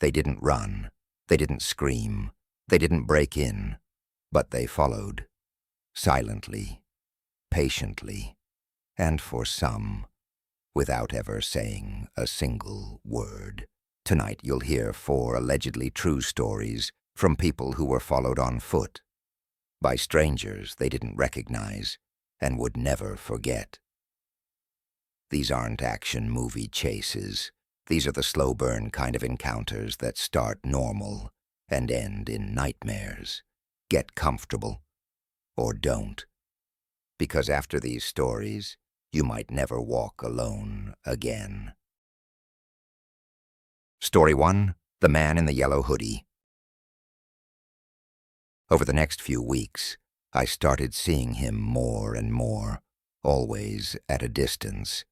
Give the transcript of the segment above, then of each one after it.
They didn't run. They didn't scream. They didn't break in. But they followed. Silently. Patiently. And for some, without ever saying a single word. Tonight you'll hear 4 allegedly true stories from people who were followed on foot. By strangers they didn't recognize and would never forget. These aren't action movie chases. These are the slow burn kind of encounters that start normal and end in nightmares. Get comfortable. Or don't. Because after these stories, you might never walk alone again. Story 1, The Man in the Yellow Hoodie. Over the next few weeks, I started seeing him more and more, always at a distance.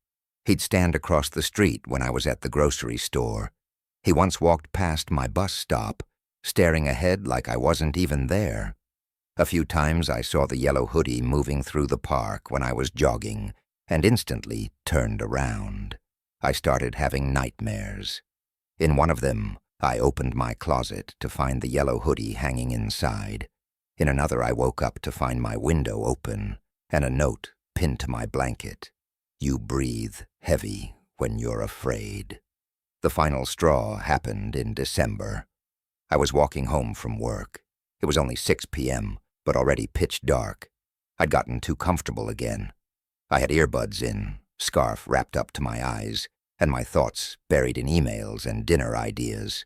He'd stand across the street when I was at the grocery store. He once walked past my bus stop, staring ahead like I wasn't even there. A few times I saw the yellow hoodie moving through the park when I was jogging, and instantly turned around. I started having nightmares. In one of them, I opened my closet to find the yellow hoodie hanging inside. In another, I woke up to find my window open and a note pinned to my blanket. You breathe heavy when you're afraid. The final straw happened in December. I was walking home from work. It was only 6 p.m., but already pitch dark. I'd gotten too comfortable again. I had earbuds in, scarf wrapped up to my eyes, and my thoughts buried in emails and dinner ideas.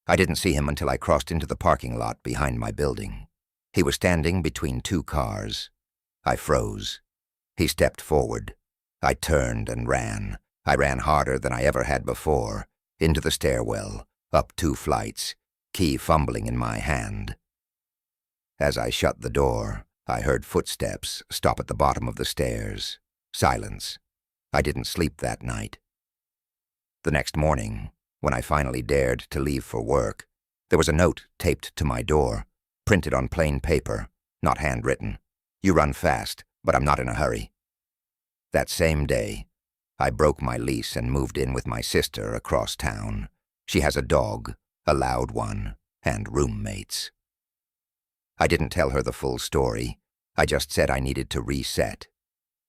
I didn't see him until I crossed into the parking lot behind my building. He was standing between 2 cars. I froze. He stepped forward. I turned and ran. I ran harder than I ever had before, into the stairwell, up 2 flights, key fumbling in my hand. As I shut the door, I heard footsteps stop at the bottom of the stairs. Silence. I didn't sleep that night. The next morning, when I finally dared to leave for work, there was a note taped to my door, printed on plain paper, not handwritten. You run fast, but I'm not in a hurry. That same day, I broke my lease and moved in with my sister across town. She has a dog, a loud one, and roommates. I didn't tell her the full story. I just said I needed to reset.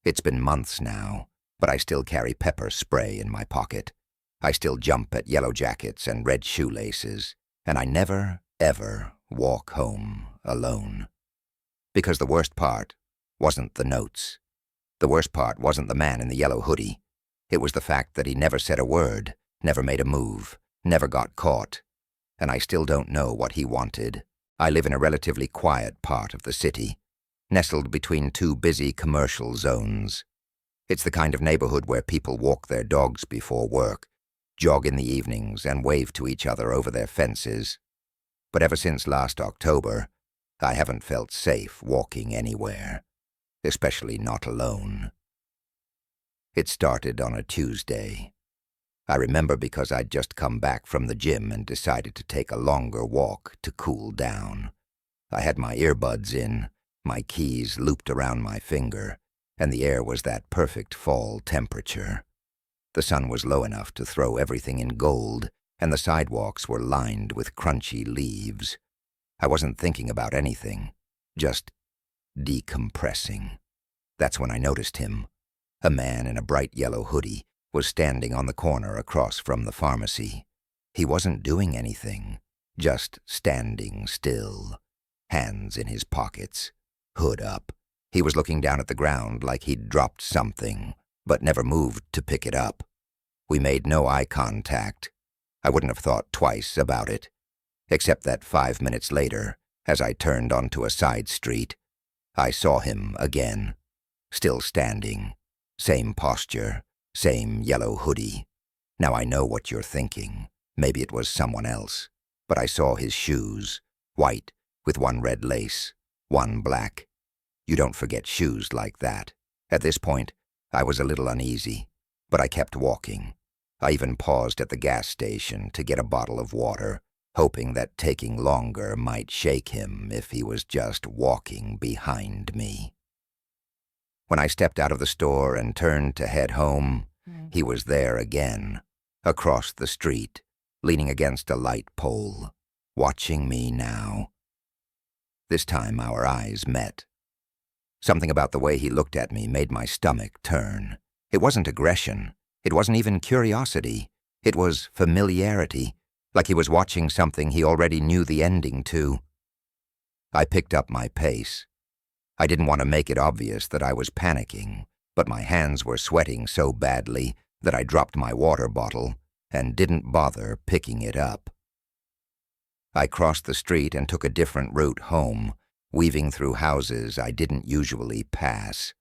It's been months now, but I still carry pepper spray in my pocket. I still jump at yellow jackets and red shoelaces, and I never, ever walk home alone. Because the worst part wasn't the notes. The worst part wasn't the man in the yellow hoodie. It was the fact that he never said a word, never made a move, never got caught. And I still don't know what he wanted. I live in a relatively quiet part of the city, nestled between 2 busy commercial zones. It's the kind of neighborhood where people walk their dogs before work, jog in the evenings, and wave to each other over their fences. But ever since last October, I haven't felt safe walking anywhere, especially not alone. It started on a Tuesday. I remember because I'd just come back from the gym and decided to take a longer walk to cool down. I had my earbuds in, my keys looped around my finger, and the air was that perfect fall temperature. The sun was low enough to throw everything in gold, and the sidewalks were lined with crunchy leaves. I wasn't thinking about anything, just decompressing. That's when I noticed him. A man in a bright yellow hoodie was standing on the corner across from the pharmacy. He wasn't doing anything, just standing still, hands in his pockets, hood up. He was looking down at the ground like he'd dropped something, but never moved to pick it up. We made no eye contact. I wouldn't have thought twice about it, except that 5 minutes later, as I turned onto a side street, I saw him again, still standing, same posture, same yellow hoodie. Now I know what you're thinking. Maybe it was someone else. But I saw his shoes, white with 1 red lace, 1 black. You don't forget shoes like that. At this point, I was a little uneasy, but I kept walking. I even paused at the gas station to get a bottle of water, hoping that taking longer might shake him if he was just walking behind me. When I stepped out of the store and turned to head home, he was there again, across the street, leaning against a light pole, watching me now. This time our eyes met. Something about the way he looked at me made my stomach turn. It wasn't aggression. It wasn't even curiosity. It was familiarity, like he was watching something he already knew the ending to. I picked up my pace. I didn't want to make it obvious that I was panicking, but my hands were sweating so badly that I dropped my water bottle and didn't bother picking it up. I crossed the street and took a different route home, weaving through houses I didn't usually pass.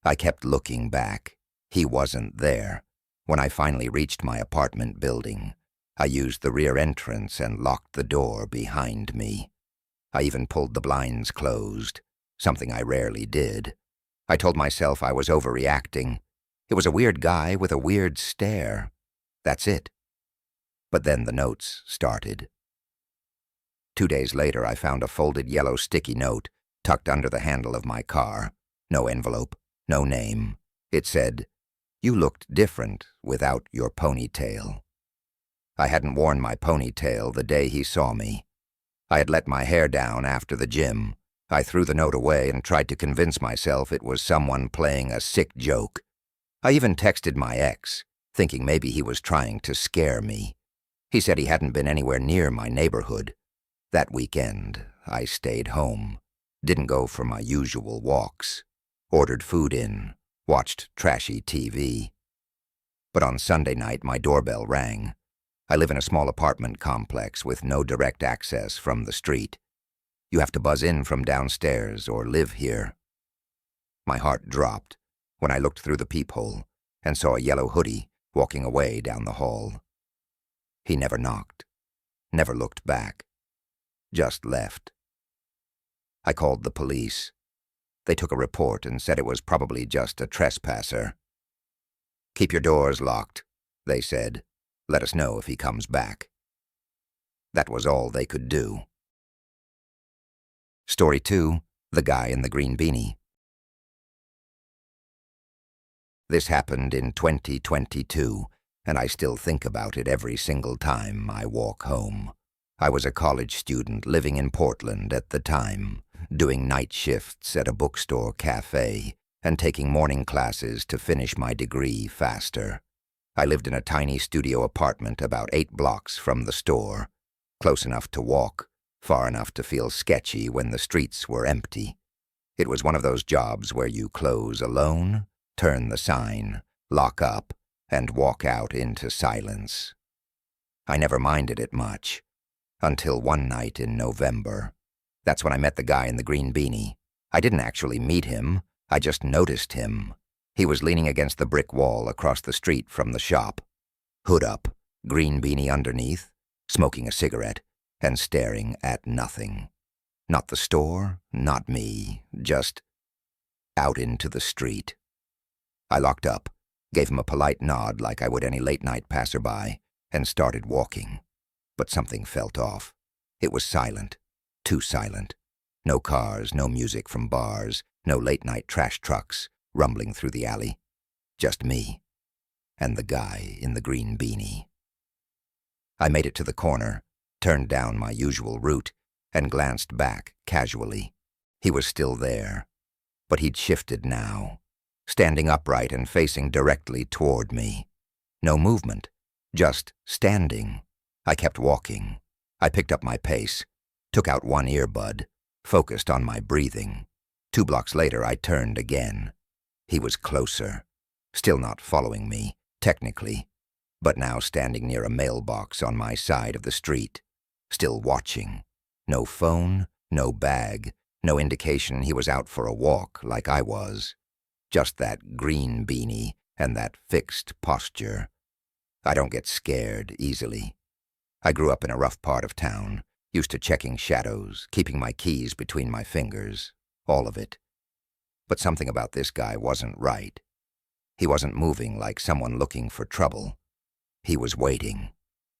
I kept looking back. He wasn't there. When I finally reached my apartment building, I used the rear entrance and locked the door behind me. I even pulled the blinds closed, something I rarely did. I told myself I was overreacting. It was a weird guy with a weird stare. That's it. But then the notes started. 2 days later, I found a folded yellow sticky note tucked under the handle of my car. No envelope, no name. It said, "You looked different without your ponytail." I hadn't worn my ponytail the day he saw me. I had let my hair down after the gym. I threw the note away and tried to convince myself it was someone playing a sick joke. I even texted my ex, thinking maybe he was trying to scare me. He said he hadn't been anywhere near my neighborhood. That weekend, I stayed home, didn't go for my usual walks, ordered food in, watched trashy TV. But on Sunday night, my doorbell rang. I live in a small apartment complex with no direct access from the street. You have to buzz in from downstairs or live here. My heart dropped when I looked through the peephole and saw a yellow hoodie walking away down the hall. He never knocked, never looked back, just left. I called the police. They took a report and said it was probably just a trespasser. "Keep your doors locked," they said. "Let us know if he comes back." That was all they could do. Story 2, The Guy in the Green Beanie. This happened in 2022, and I still think about it every single time I walk home. I was a college student living in Portland at the time, doing night shifts at a bookstore cafe and taking morning classes to finish my degree faster. I lived in a tiny studio apartment about 8 blocks from the store, close enough to walk, far enough to feel sketchy when the streets were empty. It was one of those jobs where you close alone, turn the sign, lock up, and walk out into silence. I never minded it much, until one night in November. That's when I met the guy in the green beanie. I didn't actually meet him, I just noticed him. He was leaning against the brick wall across the street from the shop, hood up, green beanie underneath, smoking a cigarette, and staring at nothing. Not the store, not me, just out into the street. I locked up, gave him a polite nod like I would any late-night passerby, and started walking. But something felt off. It was silent, too silent. No cars, no music from bars, no late-night trash trucks rumbling through the alley. Just me and the guy in the green beanie. I made it to the corner, turned down my usual route, and glanced back casually. He was still there, but he'd shifted now, standing upright and facing directly toward me. No movement, just standing. I kept walking. I picked up my pace, took out one earbud, focused on my breathing. 2 blocks later, I turned again. He was closer, still not following me, technically, but now standing near a mailbox on my side of the street, still watching. No phone, no bag, no indication he was out for a walk like I was. Just that green beanie and that fixed posture. I don't get scared easily. I grew up in a rough part of town, used to checking shadows, keeping my keys between my fingers, all of it. But something about this guy wasn't right. He wasn't moving like someone looking for trouble. He was waiting.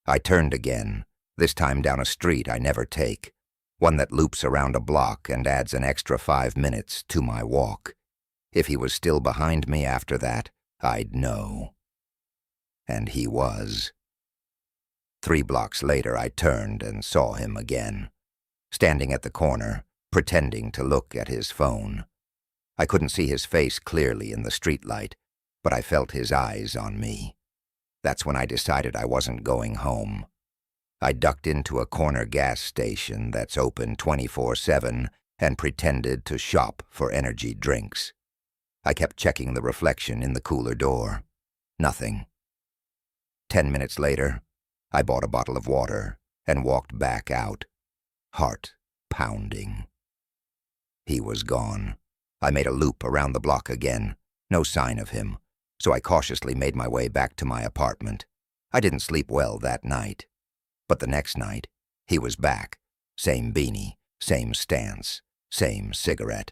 I turned again, this time down a street I never take, one that loops around a block and adds an extra 5 minutes to my walk. If he was still behind me after that, I'd know. And he was. 3 blocks later, I turned and saw him again, standing at the corner, pretending to look at his phone. I couldn't see his face clearly in the streetlight, but I felt his eyes on me. That's when I decided I wasn't going home. I ducked into a corner gas station that's open 24/7 and pretended to shop for energy drinks. I kept checking the reflection in the cooler door. Nothing. 10 minutes later, I bought a bottle of water and walked back out, heart pounding. He was gone. I made a loop around the block again. No sign of him, so I cautiously made my way back to my apartment. I didn't sleep well that night. But the next night, he was back. Same beanie, same stance, same cigarette.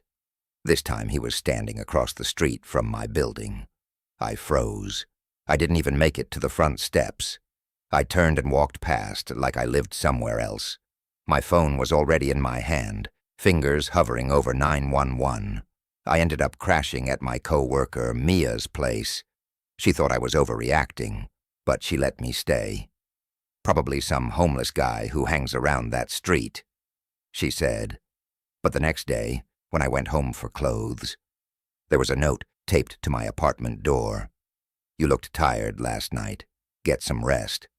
This time he was standing across the street from my building. I froze. I didn't even make it to the front steps. I turned and walked past like I lived somewhere else. My phone was already in my hand, fingers hovering over 911. I ended up crashing at my co-worker Mia's place. She thought I was overreacting, but she let me stay. Probably some homeless guy who hangs around that street, she said. But the next day, when I went home for clothes, there was a note taped to my apartment door. You looked tired last night. Get some rest.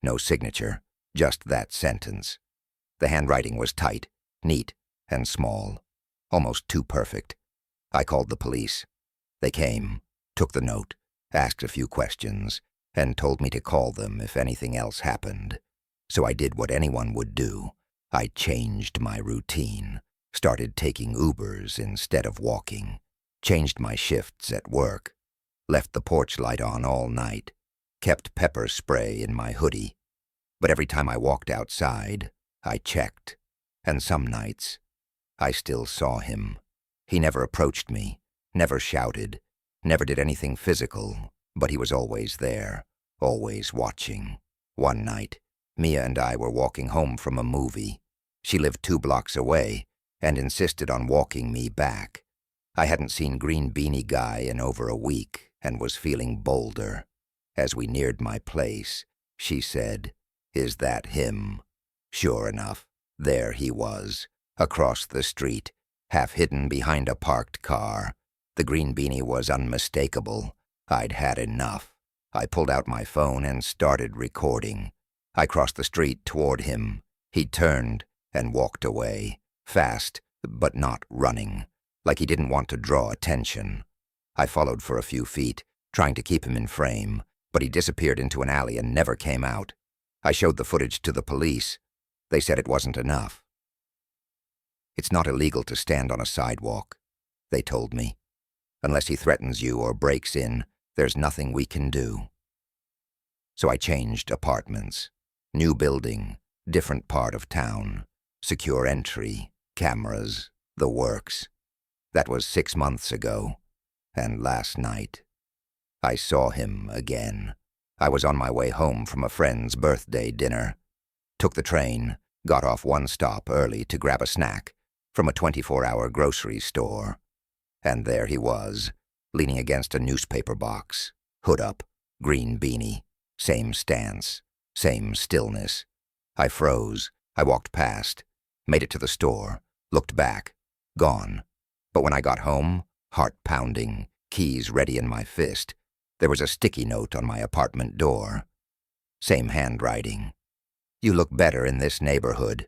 No signature, just that sentence. The handwriting was tight, neat, and small, almost too perfect. I called the police. They came, took the note, asked a few questions, and told me to call them if anything else happened. So I did what anyone would do. I changed my routine, started taking Ubers instead of walking, changed my shifts at work, left the porch light on all night, kept pepper spray in my hoodie. But every time I walked outside, I checked, and some nights, I still saw him. He never approached me, never shouted, never did anything physical, but he was always there, always watching. One night, Mia and I were walking home from a movie. She lived 2 blocks away and insisted on walking me back. I hadn't seen Green Beanie Guy in over a week and was feeling bolder. As we neared my place, she said, "Is that him?" Sure enough, there he was, across the street, half hidden behind a parked car. The green beanie was unmistakable. I'd had enough. I pulled out my phone and started recording. I crossed the street toward him. He turned and walked away, fast but not running, like he didn't want to draw attention. I followed for a few feet, trying to keep him in frame, but he disappeared into an alley and never came out. I showed the footage to the police. They said it wasn't enough. It's not illegal to stand on a sidewalk, they told me. Unless he threatens you or breaks in, there's nothing we can do. So I changed apartments. New building, different part of town, secure entry, cameras, the works. That was 6 months ago, and last night, I saw him again. I was on my way home from a friend's birthday dinner. Took the train, got off one stop early to grab a snack from a 24-hour grocery store. And there he was, leaning against a newspaper box, hood up, green beanie, same stance, same stillness. I froze. I walked past, made it to the store, looked back, gone. But when I got home, heart pounding, keys ready in my fist, there was a sticky note on my apartment door. Same handwriting. You look better in this neighborhood.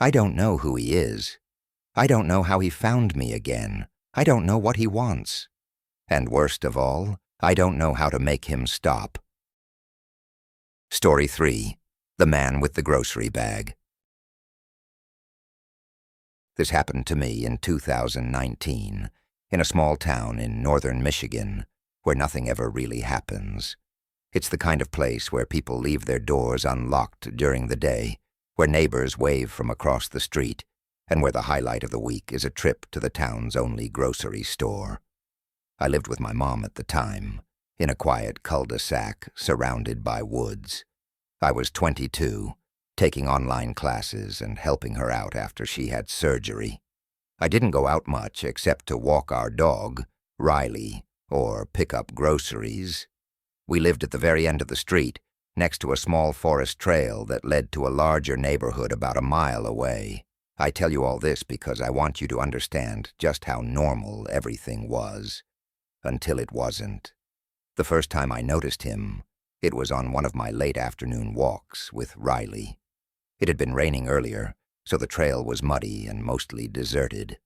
I don't know who he is. I don't know how he found me again. I don't know what he wants. And worst of all, I don't know how to make him stop. Story 3. The Man with the Grocery Bag. This happened to me in 2019, in a small town in northern Michigan, where nothing ever really happens. It's the kind of place where people leave their doors unlocked during the day, where neighbors wave from across the street, and where the highlight of the week is a trip to the town's only grocery store. I lived with my mom at the time, in a quiet cul-de-sac surrounded by woods. I was 22, taking online classes and helping her out after she had surgery. I didn't go out much except to walk our dog, Riley, or pick up groceries. We lived at the very end of the street, next to a small forest trail that led to a larger neighborhood about a mile away. I tell you all this because I want you to understand just how normal everything was, until it wasn't. The first time I noticed him, it was on one of my late afternoon walks with Riley. It had been raining earlier, so the trail was muddy and mostly deserted.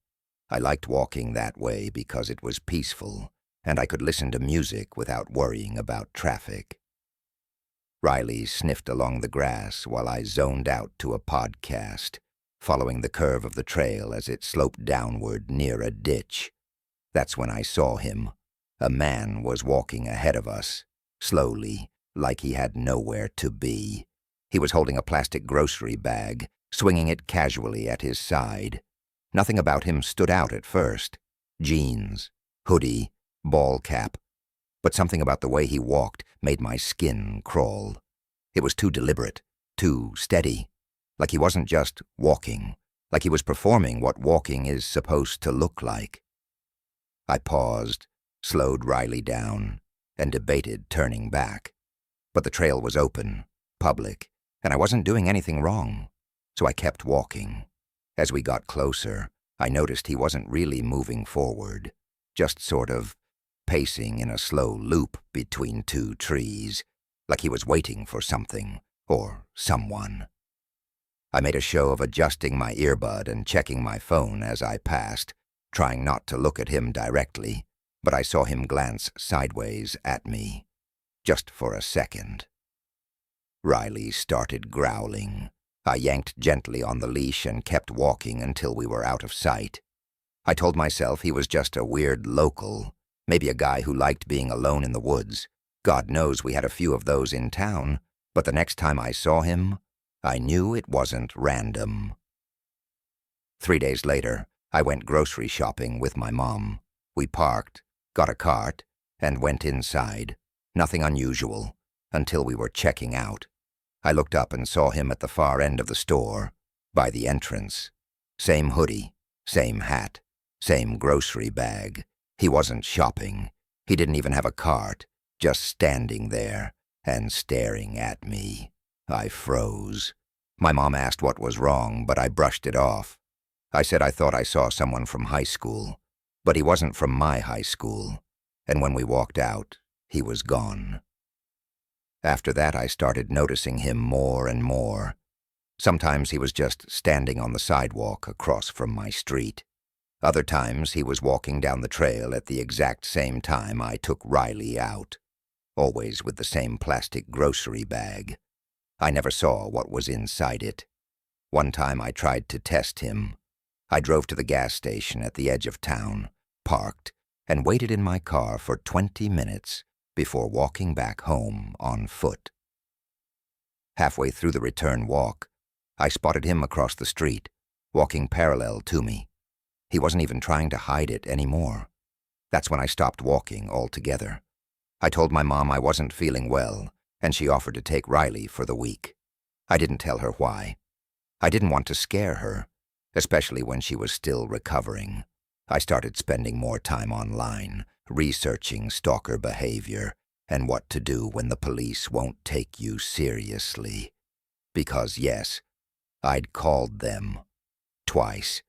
I liked walking that way because it was peaceful, and I could listen to music without worrying about traffic. Riley sniffed along the grass while I zoned out to a podcast, following the curve of the trail as it sloped downward near a ditch. That's when I saw him. A man was walking ahead of us, slowly, like he had nowhere to be. He was holding a plastic grocery bag, swinging it casually at his side. Nothing about him stood out at first. Jeans, hoodie, ball cap. But something about the way he walked made my skin crawl. It was too deliberate, too steady. Like he wasn't just walking, like he was performing what walking is supposed to look like. I paused, slowed Riley down, and debated turning back. But the trail was open, public, and I wasn't doing anything wrong, so I kept walking. As we got closer, I noticed he wasn't really moving forward, just sort of pacing in a slow loop between two trees, like he was waiting for something or someone. I made a show of adjusting my earbud and checking my phone as I passed, trying not to look at him directly, but I saw him glance sideways at me, just for a second. Riley started growling. I yanked gently on the leash and kept walking until we were out of sight. I told myself he was just a weird local, maybe a guy who liked being alone in the woods. God knows we had a few of those in town, but the next time I saw him, I knew it wasn't random. 3 days later, I went grocery shopping with my mom. We parked, got a cart, and went inside. Nothing unusual, until we were checking out. I looked up and saw him at the far end of the store, by the entrance. Same hoodie, same hat, same grocery bag. He wasn't shopping. He didn't even have a cart, just standing there and staring at me. I froze. My mom asked what was wrong, but I brushed it off. I said I thought I saw someone from high school, but he wasn't from my high school, and when we walked out, he was gone. After that, I started noticing him more and more. Sometimes he was just standing on the sidewalk across from my street. Other times, he was walking down the trail at the exact same time I took Riley out, always with the same plastic grocery bag. I never saw what was inside it. One time I tried to test him. I drove to the gas station at the edge of town, parked, and waited in my car for 20 minutes before walking back home on foot. Halfway through the return walk, I spotted him across the street, walking parallel to me. He wasn't even trying to hide it anymore. That's when I stopped walking altogether. I told my mom I wasn't feeling well, and she offered to take Riley for the week. I didn't tell her why. I didn't want to scare her, especially when she was still recovering. I started spending more time online, researching stalker behavior and what to do when the police won't take you seriously. Because, yes, I'd called them. Twice.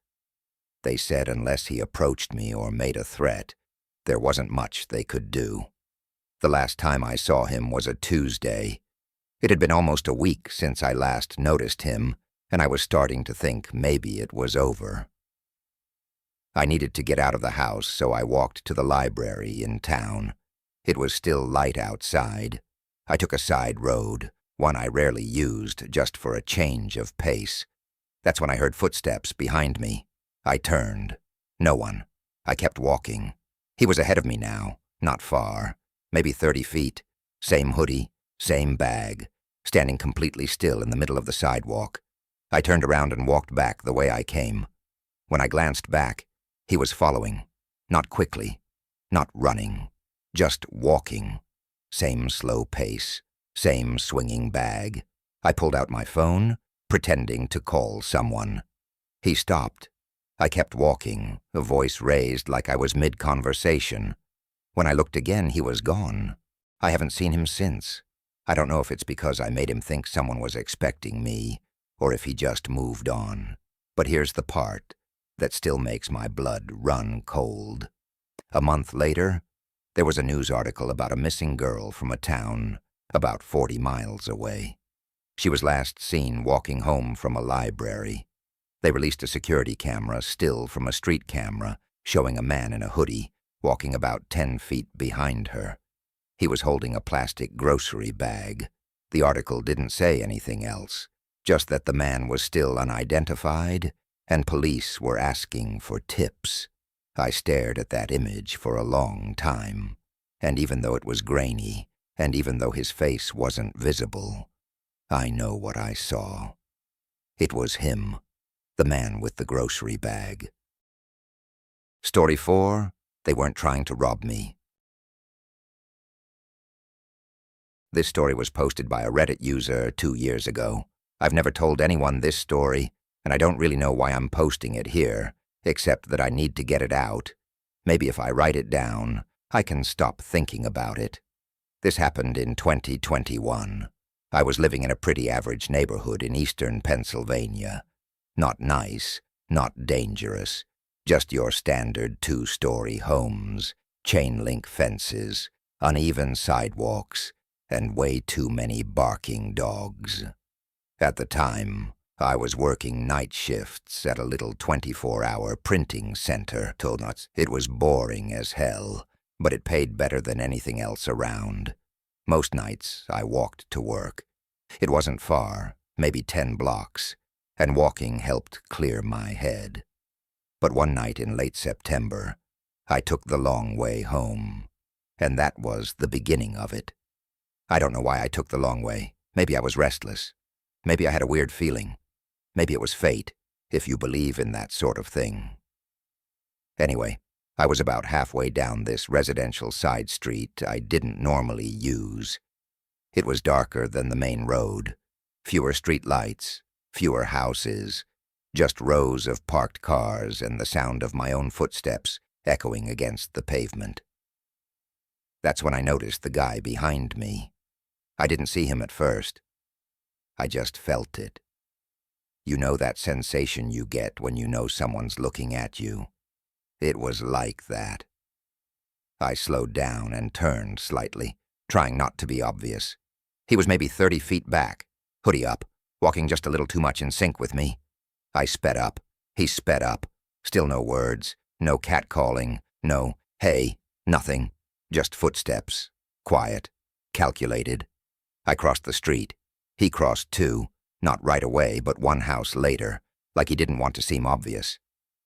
They said unless he approached me or made a threat, there wasn't much they could do. The last time I saw him was a Tuesday. It had been almost a week since I last noticed him, and I was starting to think maybe it was over. I needed to get out of the house, so I walked to the library in town. It was still light outside. I took a side road, one I rarely used just for a change of pace. That's when I heard footsteps behind me. I turned. No one. I kept walking. He was ahead of me now, not far, maybe 30 feet. Same hoodie, same bag, standing completely still in the middle of the sidewalk. I turned around and walked back the way I came. When I glanced back, he was following. Not quickly, not running, just walking. Same slow pace, same swinging bag. I pulled out my phone, pretending to call someone. He stopped. I kept walking, a voice raised like I was mid-conversation. When I looked again, he was gone. I haven't seen him since. I don't know if it's because I made him think someone was expecting me, or if he just moved on. But here's the part that still makes my blood run cold. A month later, there was a news article about a missing girl from a town about 40 miles away. She was last seen walking home from a library. They released a security camera still from a street camera showing a man in a hoodie walking about 10 feet behind her. He was holding a plastic grocery bag. The article didn't say anything else, just that the man was still unidentified and police were asking for tips. I stared at that image for a long time, and even though it was grainy, and even though his face wasn't visible, I know what I saw. It was him, the man with the grocery bag. Story 4, they weren't trying to rob me. This story was posted by a Reddit user 2 years ago. I've never told anyone this story, and I don't really know why I'm posting it here, except that I need to get it out. Maybe if I write it down, I can stop thinking about it. This happened in 2021. I was living in a pretty average neighborhood in eastern Pennsylvania. Not nice, not dangerous, just your standard 2-story homes, chain-link fences, uneven sidewalks, and way too many barking dogs. At the time, I was working night shifts at a little 24-hour printing center. It was boring as hell, but it paid better than anything else around. Most nights, I walked to work. It wasn't far, maybe 10 blocks, and walking helped clear my head. But one night in late September, I took the long way home, and that was the beginning of it. I don't know why I took the long way. Maybe I was restless. Maybe I had a weird feeling. Maybe it was fate, if you believe in that sort of thing. Anyway, I was about halfway down this residential side street I didn't normally use. It was darker than the main road. Fewer street lights, fewer houses, just rows of parked cars and the sound of my own footsteps echoing against the pavement. That's when I noticed the guy behind me. I didn't see him at first. I just felt it. You know that sensation you get when you know someone's looking at you? It was like that. I slowed down and turned slightly, trying not to be obvious. He was maybe 30 feet back, hoodie up, walking just a little too much in sync with me. I sped up. He sped up. Still no words, no catcalling, no, hey, nothing. Just footsteps. Quiet. Calculated. I crossed the street. He crossed too. Not right away, but one house later, like he didn't want to seem obvious.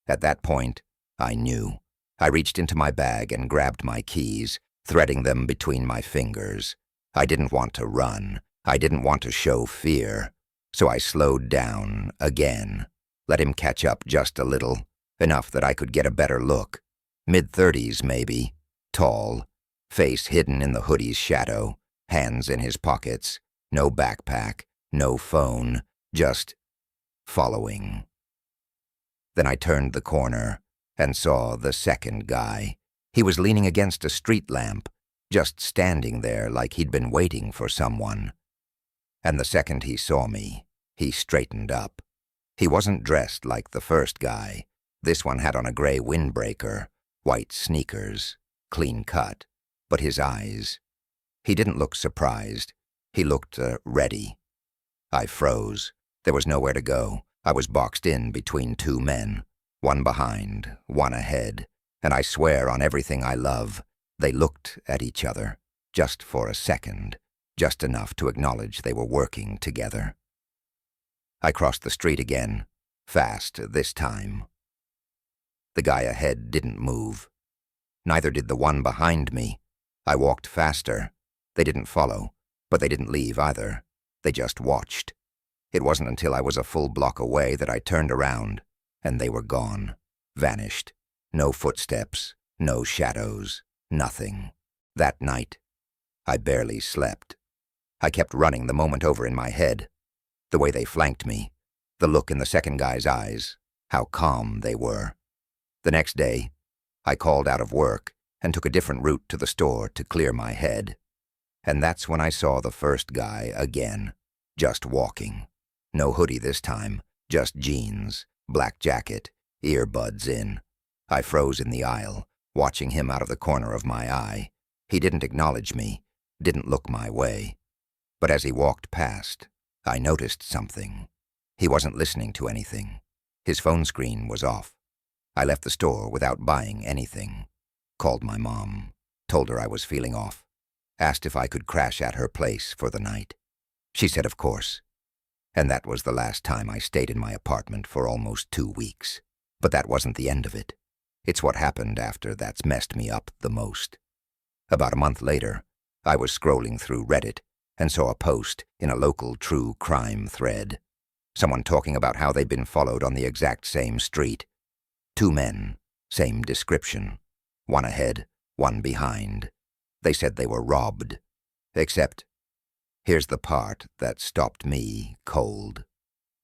At that point, I knew. I reached into my bag and grabbed my keys, threading them between my fingers. I didn't want to run. I didn't want to show fear. So I slowed down, again. Let him catch up just a little, enough that I could get a better look. Mid-30s, maybe. Tall. Face hidden in the hoodie's shadow. Hands in his pockets. No backpack. No phone, just following. Then I turned the corner and saw the second guy. He was leaning against a street lamp, just standing there like he'd been waiting for someone. And the second he saw me, he straightened up. He wasn't dressed like the first guy. This one had on a gray windbreaker, white sneakers, clean cut, but his eyes. He didn't look surprised. He looked ready. I froze. There was nowhere to go. I was boxed in between two men, one behind, one ahead, and I swear on everything I love, they looked at each other, just for a second, just enough to acknowledge they were working together. I crossed the street again, fast this time. The guy ahead didn't move. Neither did the one behind me. I walked faster. They didn't follow, but they didn't leave either. They just watched. It wasn't until I was a full block away that I turned around, and they were gone, vanished. No footsteps, no shadows, nothing. That night, I barely slept. I kept running the moment over in my head. The way they flanked me, the look in the second guy's eyes, how calm they were. The next day, I called out of work and took a different route to the store to clear my head. And that's when I saw the first guy again, just walking. No hoodie this time, just jeans, black jacket, earbuds in. I froze in the aisle, watching him out of the corner of my eye. He didn't acknowledge me, didn't look my way. But as he walked past, I noticed something. He wasn't listening to anything. His phone screen was off. I left the store without buying anything. Called my mom, told her I was feeling off, asked if I could crash at her place for the night. She said of course. And that was the last time I stayed in my apartment for almost 2 weeks. But that wasn't the end of it. It's what happened after that's messed me up the most. About a month later, I was scrolling through Reddit and saw a post in a local true crime thread. Someone talking about how they'd been followed on the exact same street. 2 men, same description. One ahead, one behind. They said they were robbed. Except, here's the part that stopped me cold.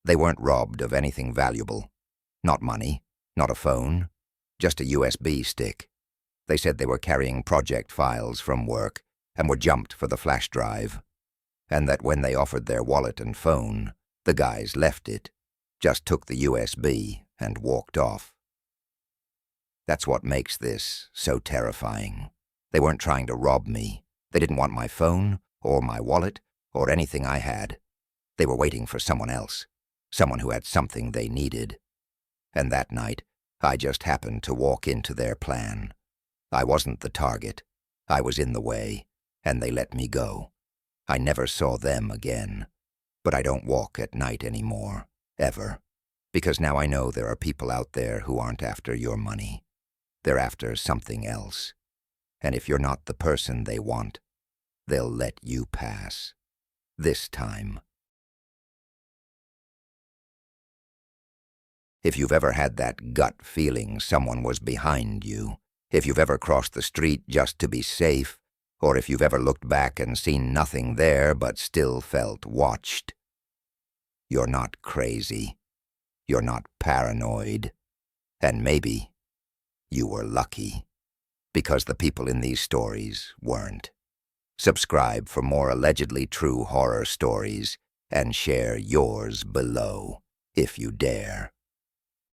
They weren't robbed of anything valuable. Not money, not a phone, just a USB stick. They said they were carrying project files from work and were jumped for the flash drive. And that when they offered their wallet and phone, the guys left it, just took the USB and walked off. That's what makes this so terrifying. They weren't trying to rob me. They didn't want my phone or my wallet or anything I had. They were waiting for someone else, someone who had something they needed. And that night, I just happened to walk into their plan. I wasn't the target. I was in the way, and they let me go. I never saw them again. But I don't walk at night anymore, ever. Because now I know there are people out there who aren't after your money. They're after something else. And if you're not the person they want, they'll let you pass. This time. If you've ever had that gut feeling someone was behind you, if you've ever crossed the street just to be safe, or if you've ever looked back and seen nothing there but still felt watched, you're not crazy. You're not paranoid. And maybe you were lucky, because the people in these stories weren't. Subscribe for more allegedly true horror stories, and share yours below, if you dare.